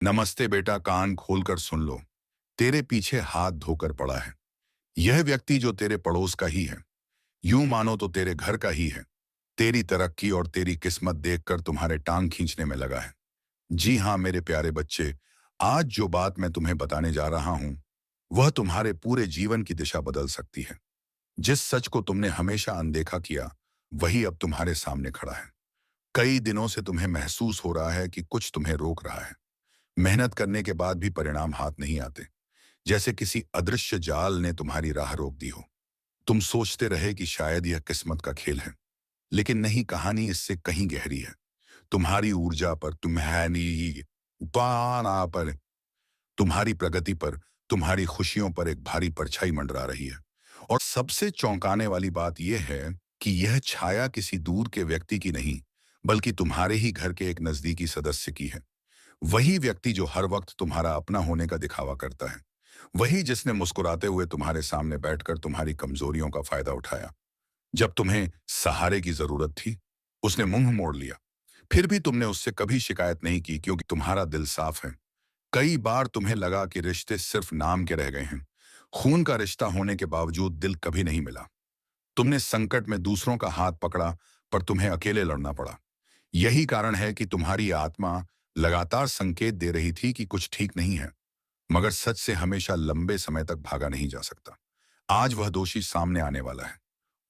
नमस्ते बेटा, कान खोलकर सुन लो। तेरे पीछे हाथ धोकर पड़ा है। यह व्यक्ति जो तेरे पड़ोस का ही है, यूं मानो तो तेरे घर का ही है। तेरी तरक्की और तेरी किस्मत देखकर तुम्हारे टांग खींचने में लगा है। जी हाँ मेरे प्यारे बच्चे, आज जो बात मैं तुम्हें बताने जा रहा हूं, वह तुम्हारे पूरे जीवन की दिशा बदल सकती है। जिस सच को तुमने हमेशा अनदेखा किया, वही अब तुम्हारे सामने खड़ा है। कई दिनों से तुम्हें महसूस हो रहा है कि कुछ तुम्हें रोक रहा है। मेहनत करने के बाद भी परिणाम हाथ नहीं आते, जैसे किसी अदृश्य जाल ने तुम्हारी राह रोक दी हो। तुम सोचते रहे कि शायद यह किस्मत का खेल है, लेकिन नहीं, कहानी इससे कहीं गहरी है। तुम्हारी ऊर्जा पर, तुम्हारी पाना पर, तुम्हारी प्रगति पर, तुम्हारी खुशियों पर एक भारी परछाई मंडरा रही है। और सबसे चौंकाने वाली बात यह है कि यह छाया किसी दूर के व्यक्ति की नहीं, बल्कि तुम्हारे ही घर के एक नजदीकी सदस्य की है। वही व्यक्ति जो हर वक्त तुम्हारा अपना होने का दिखावा करता है। वही जिसने मुस्कुराते हुए तुम्हारे सामने बैठकर तुम्हारी कमजोरियों का फायदा उठाया। जब तुम्हें सहारे की जरूरत थी, उसने मुंह मोड़ लिया। फिर भी तुमने उससे कभी शिकायत नहीं की, क्योंकि तुम्हारा दिल साफ है। कई बार तुम्हें लगा कि रिश्ते सिर्फ नाम के रह गए हैं। खून का रिश्ता होने के बावजूद दिल कभी नहीं मिला। तुमने संकट में दूसरों का हाथ पकड़ा, पर तुम्हें अकेले लड़ना पड़ा। यही कारण है कि तुम्हारी आत्मा लगातार संकेत दे रही थी कि कुछ ठीक नहीं है, मगर सच से हमेशा लंबे समय तक भागा नहीं जा सकता। आज वह दोषी सामने आने वाला है।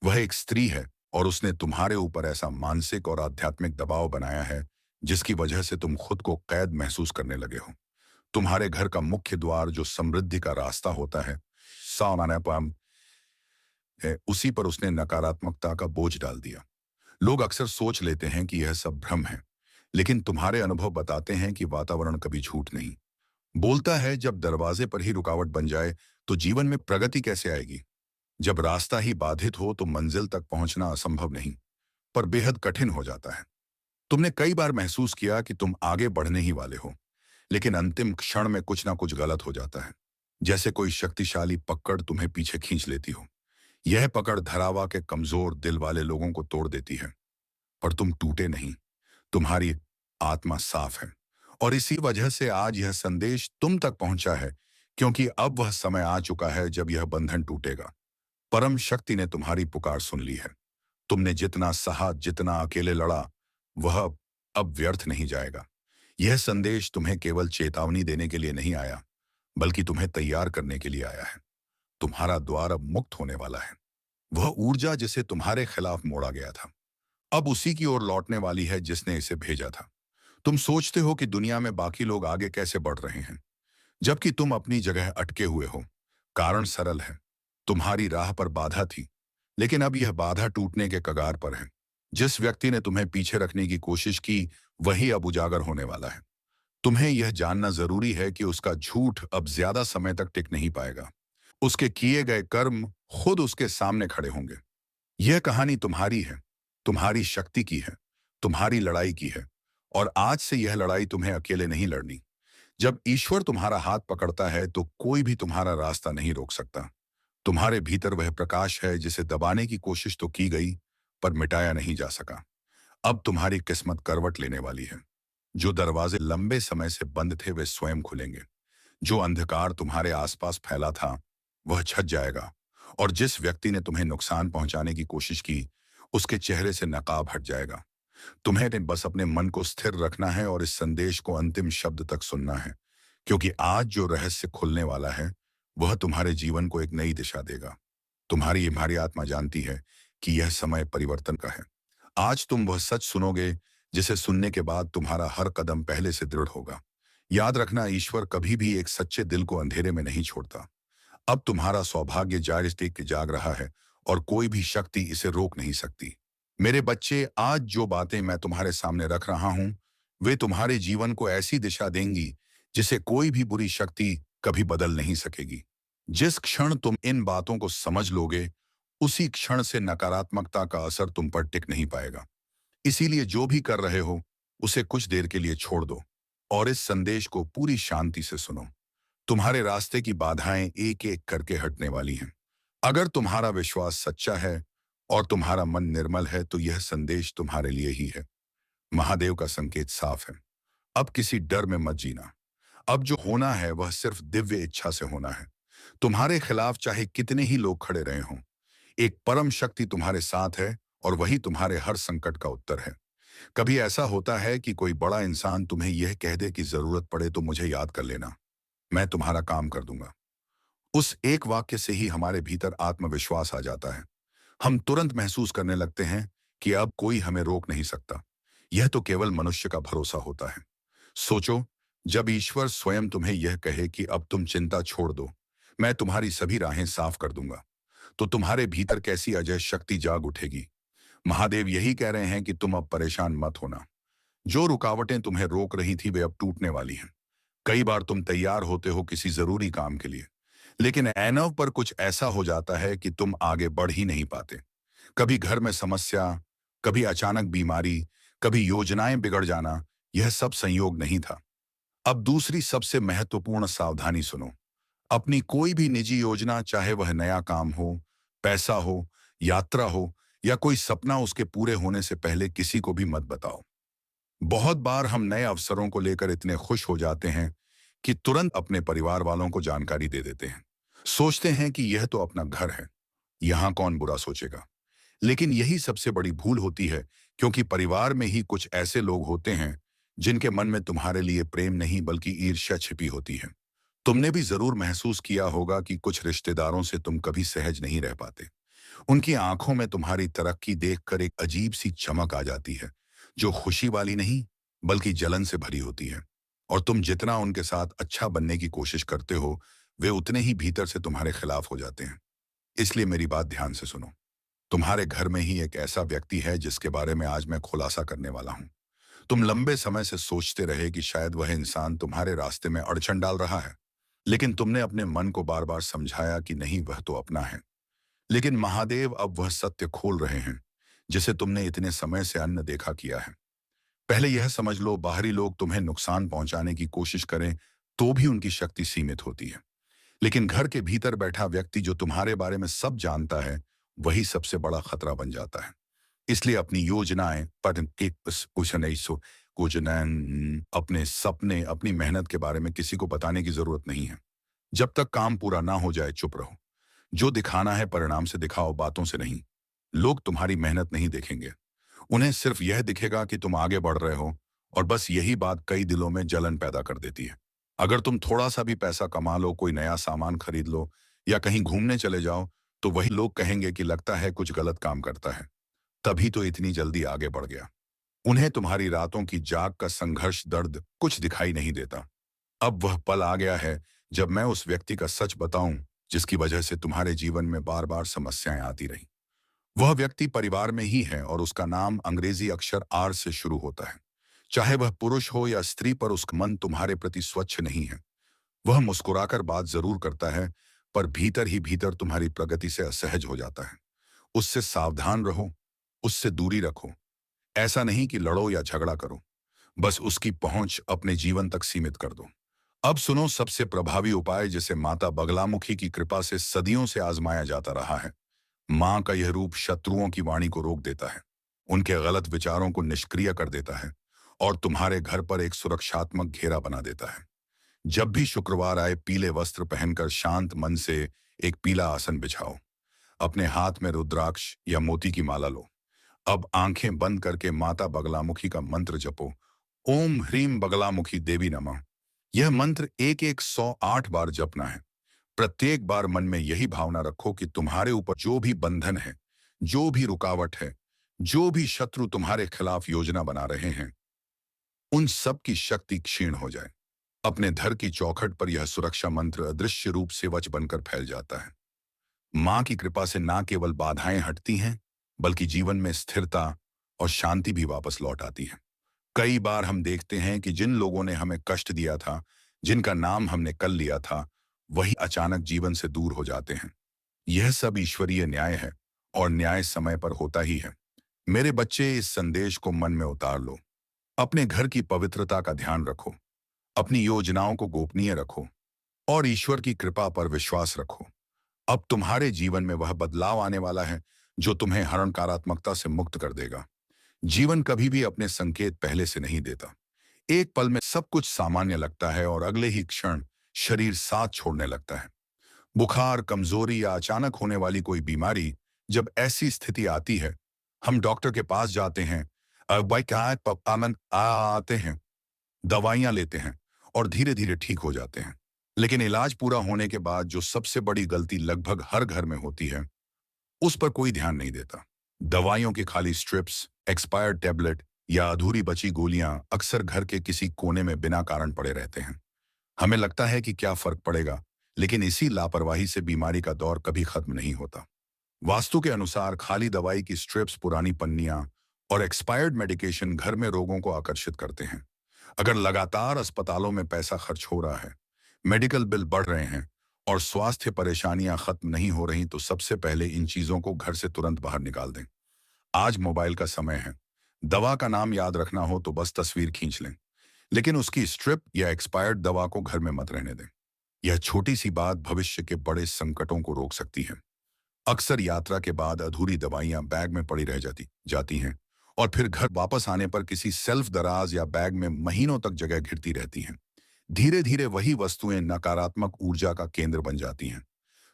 वह एक स्त्री है, और उसने तुम्हारे ऊपर ऐसा मानसिक और आध्यात्मिक दबाव बनाया है, जिसकी वजह से तुम खुद को कैद महसूस करने लगे हो। तुम्हारे घर का मुख्य द्वार, जो समृद्धि का रास्ता होता है, सामान्य पाम है, उसी पर उसने नकारात्मकता का बोझ डाल दिया। लोग अक्सर सोच लेते हैं कि यह सब भ्रम है, लेकिन तुम्हारे अनुभव बताते हैं कि वातावरण कभी झूठ नहीं बोलता है। जब दरवाजे पर ही रुकावट बन जाए, तो जीवन में प्रगति कैसे आएगी? जब रास्ता ही बाधित हो, तो मंजिल तक पहुंचना असंभव नहीं, पर बेहद कठिन हो जाता है। तुमने कई बार महसूस किया कि तुम आगे बढ़ने ही वाले हो, लेकिन अंतिम क्षण में कुछ ना कुछ गलत हो जाता है। जैसे कोई शक्तिशाली पकड़ तुम्हें पीछे खींच लेती हो। यह पकड़ धरावा के कमजोर दिल वाले लोगों को तोड़ देती है, पर तुम टूटे नहीं। तुम्हारी आत्मा साफ है, और इसी वजह से आज यह संदेश तुम तक पहुंचा है, क्योंकि अब वह समय आ चुका है जब यह बंधन टूटेगा। परम शक्ति ने तुम्हारी पुकार सुन ली है। तुमने जितना सहा, जितना अकेले लड़ा, वह अब व्यर्थ नहीं जाएगा। यह संदेश तुम्हें केवल चेतावनी देने के लिए नहीं आया, बल्कि तुम्हें तैयार करने के लिए आया है। तुम्हारा द्वार अब मुक्त होने वाला है। वह ऊर्जा जिसे तुम्हारे खिलाफ मोड़ा गया था, अब उसी की ओर लौटने वाली है जिसने इसे भेजा था। तुम सोचते हो कि दुनिया में बाकी लोग आगे कैसे बढ़ रहे हैं, जबकि तुम अपनी जगह अटके हुए हो। कारण सरल है, तुम्हारी राह पर बाधा थी, लेकिन अब यह बाधा टूटने के कगार पर है। जिस व्यक्ति ने तुम्हें पीछे रखने की कोशिश की, वही अब उजागर होने वाला है। तुम्हें यह जानना जरूरी है कि उसका झूठ अब ज्यादा समय तक टिक नहीं पाएगा। उसके किए गए कर्म खुद उसके सामने खड़े होंगे। यह कहानी तुम्हारी है, तुम्हारी शक्ति की है, तुम्हारी लड़ाई की है। और आज से यह लड़ाई तुम्हें अकेले नहीं लड़नी। जब ईश्वर तुम्हारा हाथ पकड़ता है, तो कोई भी तुम्हारा रास्ता नहीं रोक सकता। तुम्हारे भीतर वह प्रकाश है जिसे दबाने की कोशिश तो की गई, पर मिटाया नहीं जा सका। अब तुम्हारी किस्मत करवट लेने वाली है। जो दरवाजे लंबे समय से बंद थे, वे स्वयं खुलेंगे। जो अंधकार तुम्हारे आसपास फैला था, वह छट जाएगा। और जिस व्यक्ति ने तुम्हें नुकसान पहुंचाने की कोशिश की, उसके चेहरे से नकाब हट जाएगा। तुम्हें बस अपने मन को स्थिर रखना है और इस संदेश को अंतिम शब्द तक सुनना है, क्योंकि आज जो रहस्य खुलने वाला है, वह तुम्हारे जीवन को एक नई दिशा देगा। तुम्हारी आत्मा जानती है कि यह समय परिवर्तन का है। आज तुम वह सच सुनोगे, जिसे सुनने के बाद तुम्हारा हर कदम पहले से दृढ़ होगा। याद रखना, ईश्वर कभी भी एक सच्चे दिल को अंधेरे में नहीं छोड़ता। अब तुम्हारा सौभाग्य जारी टिक जाग रहा है, और कोई भी शक्ति इसे रोक नहीं सकती। मेरे बच्चे, आज जो बातें मैं तुम्हारे सामने रख रहा हूं, वे तुम्हारे जीवन को ऐसी दिशा देंगी जिसे कोई भी बुरी शक्ति कभी बदल नहीं सकेगी। जिस क्षण तुम इन बातों को समझ लोगे, उसी क्षण से नकारात्मकता का असर तुम पर टिक नहीं पाएगा। इसीलिए जो भी कर रहे हो, उसे कुछ देर के लिए छोड़ दो, और इस संदेश को पूरी शांति से सुनो। तुम्हारे रास्ते की बाधाएं एक एक करके हटने वाली हैं। अगर तुम्हारा विश्वास सच्चा है और तुम्हारा मन निर्मल है, तो यह संदेश तुम्हारे लिए ही है। महादेव का संकेत साफ है। अब किसी डर में मत जीना। अब जो होना है वह सिर्फ दिव्य इच्छा से होना है। तुम्हारे खिलाफ चाहे कितने ही लोग खड़े रहे हों, एक परम शक्ति तुम्हारे साथ है और वही तुम्हारे हर संकट का उत्तर है। कभी ऐसा होता है कि कोई बड़ा इंसान तुम्हें यह कह दे कि जरूरत पड़े तो मुझे याद कर लेना, मैं तुम्हारा काम कर दूंगा। उस एक वाक्य से ही हमारे भीतर आत्मविश्वास आ जाता है। हम तुरंत महसूस करने लगते हैं कि अब कोई हमें रोक नहीं सकता। यह तो केवल मनुष्य का भरोसा होता है। सोचो, जब ईश्वर स्वयं तुम्हें यह कहे कि अब तुम चिंता छोड़ दो, मैं तुम्हारी सभी राहें साफ कर दूंगा, तो तुम्हारे भीतर कैसी अजय शक्ति जाग उठेगी। महादेव यही कह रहे हैं कि तुम अब परेशान मत होना। जो रुकावटें तुम्हें रोक रही थी वे अब टूटने वाली हैं। कई बार तुम तैयार होते हो किसी जरूरी काम के लिए, लेकिन ऐनव पर कुछ ऐसा हो जाता है कि तुम आगे बढ़ ही नहीं पाते। कभी घर में समस्या, कभी अचानक बीमारी, कभी योजनाएं बिगड़ जाना, यह सब संयोग नहीं था। अब दूसरी सबसे महत्वपूर्ण सावधानी सुनो। अपनी कोई भी निजी योजना, चाहे वह नया काम हो, पैसा हो, यात्रा हो या कोई सपना, उसके पूरे होने से पहले किसी को भी मत बताओ। बहुत बार हम नए अवसरों को लेकर इतने खुश हो जाते हैं कि तुरंत अपने परिवार वालों को जानकारी दे देते हैं। सोचते हैं कि यह तो अपना घर है, यहां कौन बुरा सोचेगा। लेकिन यही सबसे बड़ी भूल होती है, क्योंकि परिवार में ही कुछ ऐसे लोग होते हैं जिनके मन में तुम्हारे लिए प्रेम नहीं बल्कि ईर्ष्या छिपी होती है। तुमने भी जरूर महसूस किया होगा कि कुछ रिश्तेदारों से तुम कभी सहज नहीं रह पाते। उनकी आंखों में तुम्हारी तरक्की देखकर एक अजीब सी चमक आ जाती है, जो खुशी वाली नहीं बल्कि जलन से भरी होती है। और तुम जितना उनके साथ अच्छा बनने की कोशिश करते हो, वे उतने ही भीतर से तुम्हारे खिलाफ हो जाते हैं। इसलिए मेरी बात ध्यान से सुनो। तुम्हारे घर में ही एक ऐसा व्यक्ति है जिसके बारे में आज मैं खुलासा करने वाला हूं। तुम लंबे समय से सोचते रहे कि शायद वह इंसान तुम्हारे रास्ते में अड़चन डाल रहा है, लेकिन तुमने अपने मन को बार बार समझाया कि नहीं, वह तो अपना है। लेकिन महादेव अब वह सत्य खोल रहे हैं जिसे तुमने इतने समय से अनदेखा किया है। पहले यह समझ लो, बाहरी लोग तुम्हें नुकसान पहुंचाने की कोशिश करें तो भी उनकी शक्ति सीमित होती है, लेकिन घर के भीतर बैठा व्यक्ति जो तुम्हारे बारे में सब जानता है, वही सबसे बड़ा खतरा बन जाता है। इसलिए अपनी योजनाएं, पर अपने सपने, अपनी मेहनत के बारे में किसी को बताने की जरूरत नहीं है। जब तक काम पूरा ना हो जाए चुप रहो। जो दिखाना है परिणाम से दिखाओ, बातों से नहीं। लोग तुम्हारी मेहनत नहीं देखेंगे, उन्हें सिर्फ यह दिखेगा कि तुम आगे बढ़ रहे हो, और बस यही बात कई दिलों में जलन पैदा कर देती है। अगर तुम थोड़ा सा भी पैसा कमा लो, कोई नया सामान खरीद लो या कहीं घूमने चले जाओ, तो वही लोग कहेंगे कि लगता है कुछ गलत काम करता है, तभी तो इतनी जल्दी आगे बढ़ गया। उन्हें तुम्हारी रातों की जाग का संघर्ष, दर्द कुछ दिखाई नहीं देता। अब वह पल आ गया है जब मैं उस व्यक्ति का सच बताऊं जिसकी वजह से तुम्हारे जीवन में बार बार समस्याएं आती रही। वह व्यक्ति परिवार में ही है और उसका नाम अंग्रेजी अक्षर आर से शुरू होता है। चाहे वह पुरुष हो या स्त्री, पर उसका मन तुम्हारे प्रति स्वच्छ नहीं है। वह मुस्कुराकर बात जरूर करता है, पर भीतर ही भीतर तुम्हारी प्रगति से असहज हो जाता है। उससे सावधान रहो, उससे दूरी रखो। ऐसा नहीं कि लड़ो या झगड़ा करो, बस उसकी पहुंच अपने जीवन तक सीमित कर दो। अब सुनो सबसे प्रभावी उपाय जिसे माता बगलामुखी की कृपा से सदियों से आजमाया जाता रहा है। मां का यह रूप शत्रुओं की वाणी को रोक देता है, उनके गलत विचारों को निष्क्रिय कर देता है और तुम्हारे घर पर एक सुरक्षात्मक घेरा बना देता है। जब भी शुक्रवार आए, पीले वस्त्र पहनकर शांत मन से एक पीला आसन बिछाओ। अपने हाथ में रुद्राक्ष या मोती की माला लो। अब आंखें बंद करके माता बगलामुखी का मंत्र जपो। ओम ह्रीम बगलामुखी देवी नमः। यह मंत्र एक एक 108 बार जपना है। प्रत्येक बार मन में यही भावना रखो कि तुम्हारे ऊपर जो भी बंधन है, जो भी रुकावट है, जो भी शत्रु तुम्हारे खिलाफ योजना बना रहे हैं, उन सब की शक्ति क्षीण हो जाए। अपने घर की चौखट पर यह सुरक्षा मंत्र अदृश्य रूप से वच बनकर फैल जाता है। मां की कृपा से ना केवल बाधाएं हटती हैं, बल्कि जीवन में स्थिरता और शांति भी वापस लौट आती है। कई बार हम देखते हैं कि जिन लोगों ने हमें कष्ट दिया था, जिनका नाम हमने कल लिया था, वही अचानक जीवन से दूर हो जाते हैं। यह सब ईश्वरीय न्याय है, और न्याय समय पर होता ही है। मेरे बच्चे, इस संदेश को मन में उतार लो। अपने घर की पवित्रता का ध्यान रखो, अपनी योजनाओं को गोपनीय रखो और ईश्वर की कृपा पर विश्वास रखो। अब तुम्हारे जीवन में वह बदलाव आने वाला है जो तुम्हें हरणकारात्मकता से मुक्त कर देगा। जीवन कभी भी अपने संकेत पहले से नहीं देता, एक पल में सब कुछ सामान्य लगता है और अगले ही क्षण शरीर साथ छोड़ने लगता है। बुखार, कमजोरी या अचानक होने वाली कोई बीमारी, जब ऐसी स्थिति आती है, हम डॉक्टर के पास जाते हैं, आते हैं, दवाइयां लेते हैं और धीरे धीरे ठीक हो जाते हैं। लेकिन इलाज पूरा होने के बाद जो सबसे बड़ी गलती लगभग हर घर में होती है, उस पर कोई ध्यान नहीं देता। दवाइयों की खाली स्ट्रिप्स, एक्सपायर्ड टेबलेट या अधूरी बची गोलियां अक्सर घर के किसी कोने में बिना कारण पड़े रहते हैं। हमें लगता है कि क्या फर्क पड़ेगा, लेकिन इसी लापरवाही से बीमारी का दौर कभी खत्म नहीं होता। वास्तु के अनुसार खाली दवाई की स्ट्रिप्स, पुरानी पन्नियां और एक्सपायर्ड मेडिकेशन घर में रोगों को आकर्षित करते हैं। अगर लगातार अस्पतालों में पैसा खर्च हो रहा है, मेडिकल बिल बढ़ रहे हैं और स्वास्थ्य परेशानियां खत्म नहीं हो रही, तो सबसे पहले इन चीजों को घर से तुरंत बाहर निकाल दें। आज मोबाइल का समय है। दवा का नाम याद रखना हो तो बस तस्वीर खींच लें, लेकिन उसकी स्ट्रिप या एक्सपायर्ड दवा को घर में मत रहने दें। यह छोटी सी बात भविष्य के बड़े संकटों को रोक सकती है। अक्सर यात्रा के बाद अधूरी दवाइयां बैग में पड़ी रह जाती जाती हैं और फिर घर वापस आने पर किसी सेल्फ दराज या बैग में महीनों तक जगह घिरती रहती हैं। धीरे धीरे वही वस्तुएं नकारात्मक ऊर्जा का केंद्र बन जाती हैं।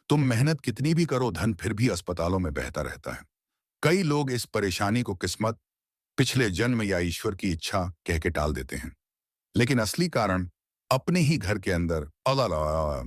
तुम मेहनत कितनी भी करो, धन फिर भी अस्पतालों में बहता रहता है। कई लोग इस परेशानी को किस्मत, पिछले जन्म या ईश्वर की इच्छा कह के टाल देते हैं, लेकिन असली कारण अपने ही घर के अंदर अला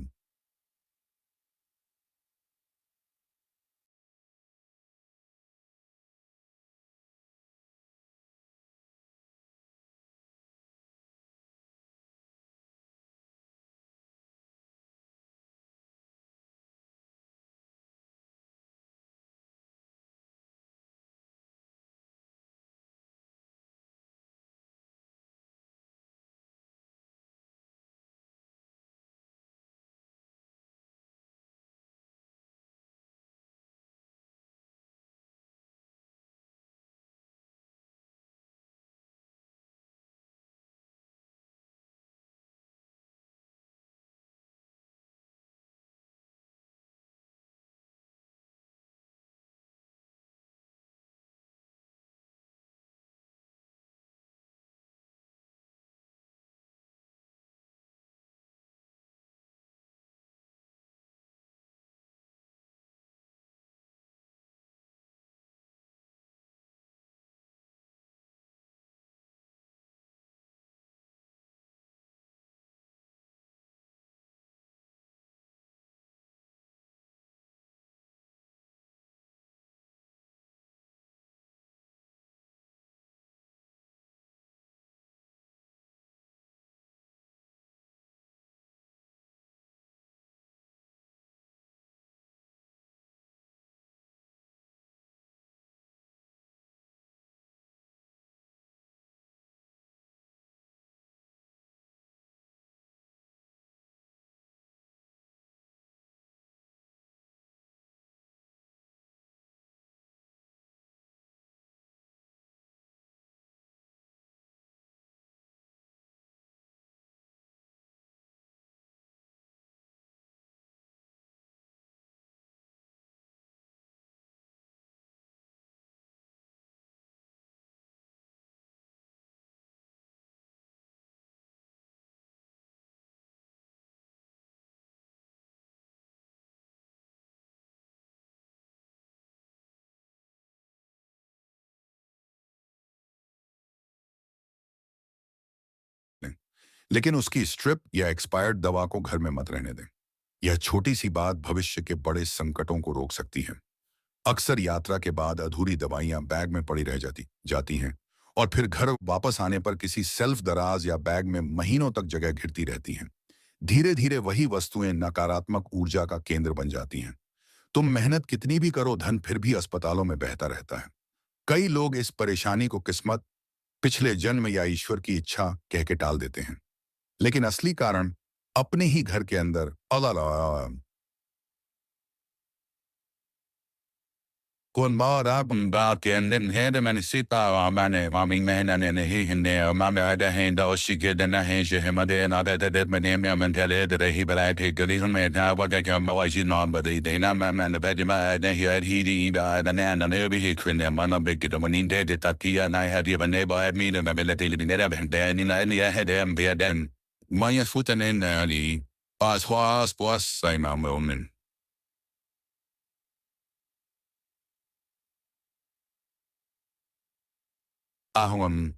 लेकिन उसकी स्ट्रिप या एक्सपायर्ड दवा को घर में मत रहने दें। यह छोटी सी बात भविष्य के बड़े संकटों को रोक सकती है। अक्सर यात्रा के बाद अधूरी दवाइयां बैग में पड़ी रह जाती जाती हैं और फिर घर वापस आने पर किसी सेल्फ दराज या बैग में महीनों तक जगह घिरती रहती हैं। धीरे धीरे वही वस्तुएं नकारात्मक ऊर्जा का केंद्र बन जाती हैं। तुम मेहनत कितनी भी करो, धन फिर भी अस्पतालों में बहता रहता है। कई लोग इस परेशानी को किस्मत, पिछले जन्म या ईश्वर की इच्छा कह के टाल देते हैं, लेकिन असली कारण अपने ही घर के अंदर अला Kung bakit hindi man sita mane maming mena ne hindi mame ada hinda o sige na hindi himade na da manem ya mentale da hi balai te galizon me na waga ka mawaji na ba de na man da bedima na hi di da na ne bi hi kwin ya mana be gida manin de tatia na ha di ba ne ba mi na me le te ni na ben da ni na ni ya he de be den maya futan en ali pas was sai ma moment. Ahon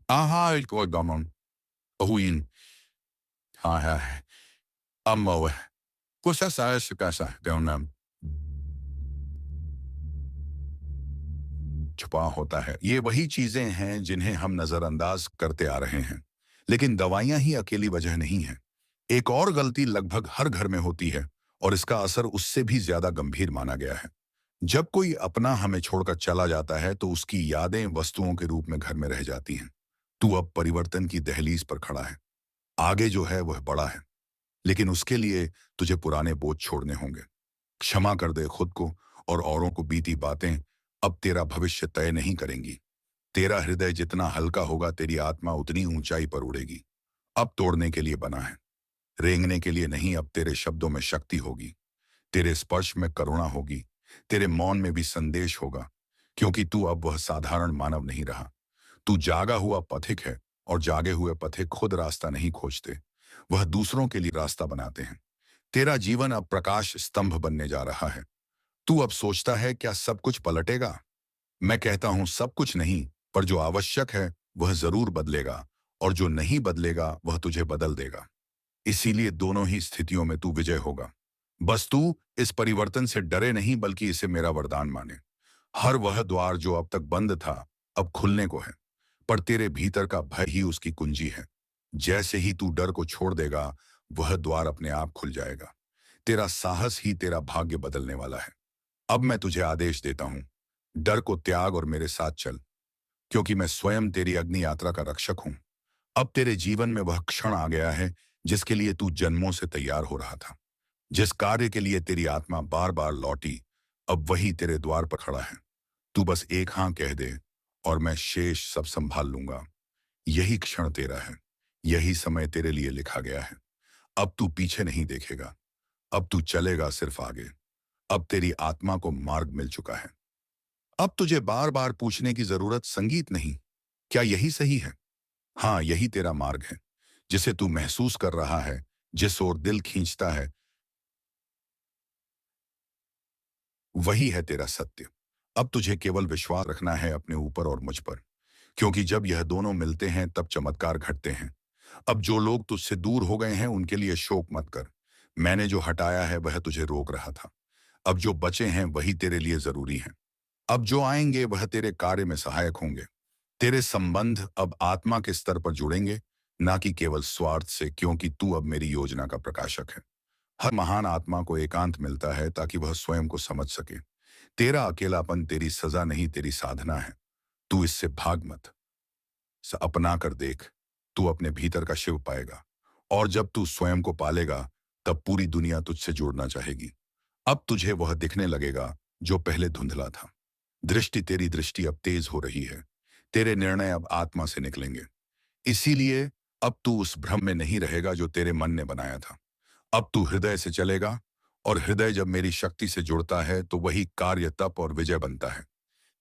aha ko damon huin ha ha amo cosa sa su casa de una छुपा होता है। ये वही चीजें हैं जिन्हें हम नजरअंदाज करते आ रहे हैं, लेकिन दवाइयां ही अकेली वजह नहीं है। एक और गलती लगभग हर घर में होती है और इसका असर उससे भी ज्यादा गंभीर माना गया है। जब कोई अपना हमें छोड़कर चला जाता है तो उसकी यादें वस्तुओं के रूप में घर में रह जाती हैं। तू अब परिवर्तन की दहलीज पर खड़ा है। आगे जो है वह बड़ा है, लेकिन उसके लिए तुझे पुराने बोझ छोड़ने होंगे। क्षमा कर दे खुद को और औरों को। बीती बातें अब तेरा भविष्य तय नहीं करेंगी। तेरा हृदय जितना हल्का होगा तेरी आत्मा उतनी ऊंचाई पर उड़ेगी। अब तोड़ने के लिए बना है, रेंगने के लिए नहीं। अब तेरे शब्दों में शक्ति होगी, तेरे स्पर्श में करुणा होगी, तेरे मौन में भी संदेश होगा, क्योंकि तू अब वह साधारण मानव नहीं रहा। तू जागा हुआ पथिक है, और जागे हुए पथिक खुद रास्ता नहीं खोजते, वह दूसरों के लिए रास्ता बनाते हैं। तेरा जीवन अब प्रकाश स्तंभ बनने जा रहा है। तू अब सोचता है क्या सब कुछ पलटेगा? मैं कहता हूं सब कुछ नहीं, पर जो आवश्यक है वह जरूर बदलेगा, और जो नहीं बदलेगा वह तुझे बदल देगा। इसीलिए दोनों ही स्थितियों में तू विजय होगा। बस तू इस परिवर्तन से डरे नहीं, बल्कि इसे मेरा वरदान माने। हर वह द्वार जो अब तक बंद था अब खुलने को है, पर तेरे भीतर का भय ही उसकी कुंजी है। जैसे ही तू डर को छोड़ देगा वह द्वार अपने आप खुल जाएगा। तेरा साहस ही तेरा भाग्य बदलने वाला है। अब मैं तुझे आदेश देता हूं, डर को त्याग और मेरे साथ चल, क्योंकि मैं स्वयं तेरी अग्नि यात्रा का रक्षक हूं। अब तेरे जीवन में वह क्षण आ गया है जिसके लिए तू जन्मों से तैयार हो रहा था। जिस कार्य के लिए तेरी आत्मा बार बार लौटी, अब वही तेरे द्वार पर खड़ा है। तू बस एक हाँ कह दे और मैं शेष सब संभाल लूंगा। यही क्षण तेरा है, यही समय तेरे लिए लिखा गया है। अब तू पीछे नहीं देखेगा, अब तू चलेगा सिर्फ आगे। अब तेरी आत्मा को मार्ग मिल चुका है। अब तुझे बार बार पूछने की जरूरत संगीत नहीं, क्या यही सही है? हाँ, यही तेरा मार्ग है, जिसे तू महसूस कर रहा है, जिस ओर दिल खींचता है, वही है तेरा सत्य। अब तुझे केवल विश्वास रखना है अपने ऊपर और मुझ पर, क्योंकि जब यह दोनों मिलते हैं तब चमत्कार घटते हैं। अब जो लोग तुझसे दूर हो गए हैं उनके लिए शोक मत कर। मैंने जो हटाया है वह तुझे रोक रहा था। अब जो बचे हैं वही तेरे लिए जरूरी हैं। अब जो आएंगे वह तेरे कार्य में सहायक होंगे। तेरे संबंध अब आत्मा के स्तर पर जुड़ेंगे, ना कि केवल स्वार्थ से, क्योंकि तू अब मेरी योजना का प्रकाशक है। हर महान आत्मा को एकांत मिलता है ताकि वह स्वयं को समझ सके। तेरा अकेलापन तेरी सजा नहीं, तेरी साधना है। तू इससे भाग मत, अपना कर देख। तू अपने भीतर का शिव पाएगा, और जब तू स्वयं को पालेगा तब पूरी दुनिया तुझसे जुड़ना चाहेगी। अब तुझे वह दिखने लगेगा जो पहले धुंधला था। दृष्टि तेरी दृष्टि अब तेज हो रही है। तेरे निर्णय अब आत्मा से निकलेंगे। इसीलिए अब तू उस भ्रम में नहीं रहेगा जो तेरे मन ने बनाया था। अब तू हृदय से चलेगा, और हृदय जब मेरी शक्ति से जुड़ता है तो वही कार्य, तप और विजय बनता है।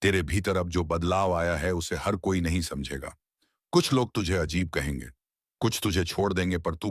तेरे भीतर अब जो बदलाव आया है उसे हर कोई नहीं समझेगा। कुछ लोग तुझे अजीब कहेंगे, कुछ तुझे छोड़ देंगे, पर तू